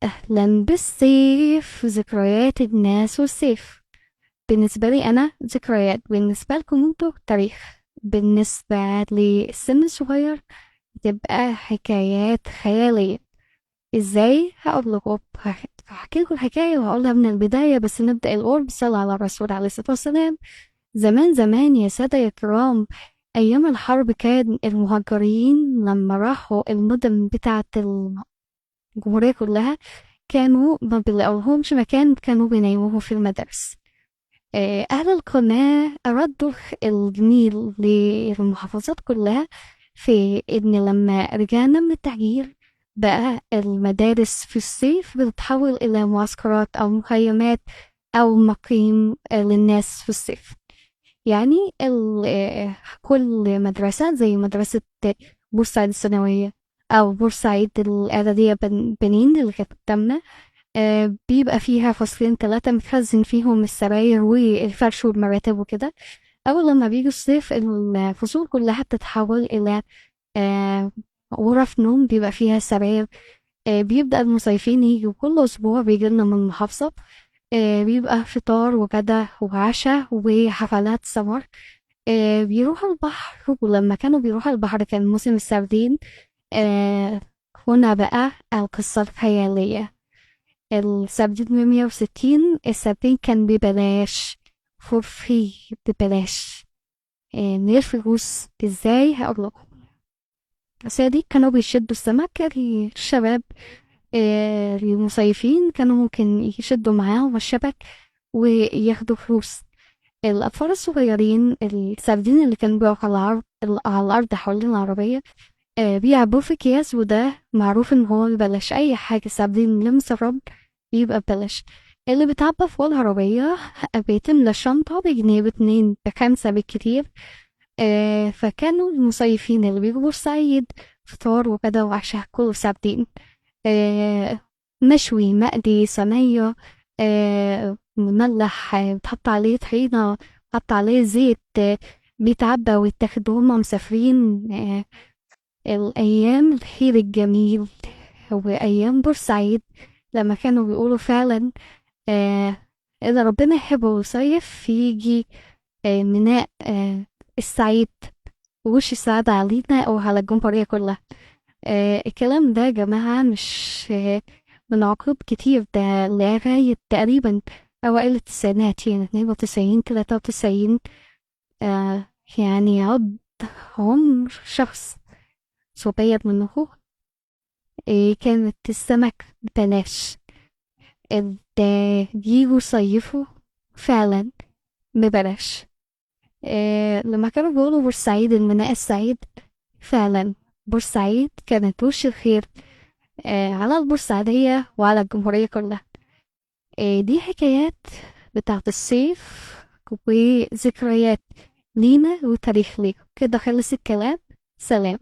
أهلا بالصيف، ذكريات الناس والصيف. بالنسبة لي أنا ذكريات، بالنسبة لكم انتوا تاريخ. بالنسبة للسن الصغير تبقى حكايات خيالية. ازاي؟ هقول لكم، هحكي لكم الحكاية وهقولها من البداية، بس نبدأ الأول بالصلاة على الرسول عليه الصلاة والسلام. زمان زمان يا سادة يا كرام، أيام الحرب كان المهجرين لما راحوا المدن بتاعة الجمهورية كلها كانوا ما بيلاقولهمش مكان، كانوا بينيموهم في المدارس. أهل القناة أردوا الجميل للمحافظات كلها في إن لما رجعنا من التهجير بقى المدارس في الصيف بتتحول إلى معسكرات أو مخيمات أو مقيم للناس في الصيف. يعني كل مدرسة زي مدرسة بورسعيد الثانوية أو بورسعيد الإعدادية بنين اللي كانت قدامنا، بيبقى فيها فصلين 3 متخزن فيهم السراير والفرش والمراتب وكده. أول لما بيجي الصيف الفصول كلها بتتحول إلى آه، غرف نوم بيبقى فيها سراير. بيبدأ المصيفين يجوا كل أسبوع بيجيلنا من المحافظة. بيبقى فطار وغدا وعشاء وحفلات سمر. بيروحوا البحر، ولما كانوا بيروحوا البحر كان موسم السردين. آه، هنا بقى القصة الخيالية. السردين ب160، السردين كان ببلاش، فور فري، ببلاش. من غير فلوس. ازاي؟ هقولكم. دي كانوا بيشدوا السمك، الشباب المصيفين كانوا ممكن يشدوا معاهم الشبك وياخدوا فلوس. الأطفال الصغيرين السردين اللي كانوا بيقعوا على الأرض حوالين العربية بيعبوه في أكياس، وده معروف إن هو ببلاش. أي حاجة سردين لمس الرب بيبقى ببلاش. اللي بيتعبى فوق العربية بيتملى الشنطة بجنيه، باتنين، ب5 بالكتير. فكانوا المصيفين اللي بيجوا بورسعيد فطار وغدا وعشاء كله سردين. آه مشوي، مقلي، صينية، مملح، بتحط عليه طحينة، بتحط عليه زيت. بيتعبى ويتاخد هما مسافرين. الأيام الخير الجميل هو أيام بورسعيد، لما كانوا بيقولوا فعلا آه إذا ربنا يحبه ويصيف يجي ميناء السعيد، وش السعادة علينا أو على الجمهورية كلها. الكلام ده يا جماعة مش من عقب كتير، ده لغاية تقريبا أوائل التسعينات، يعني 92 93. آه يعني عمر شخص صغير منه. كانت السمك ببلاش. ده بيجوا يصيفوا فعلا ببلاش. لما كانوا بيقولوا بورسعيد الميناء السعيد، فعلا بورسعيد كانت وش الخير على البورسعيدية وعلى الجمهورية كلها. دي حكايات بتاعت الصيف وذكريات لينا وتاريخ ليكم. كده خلص الكلام. سلام.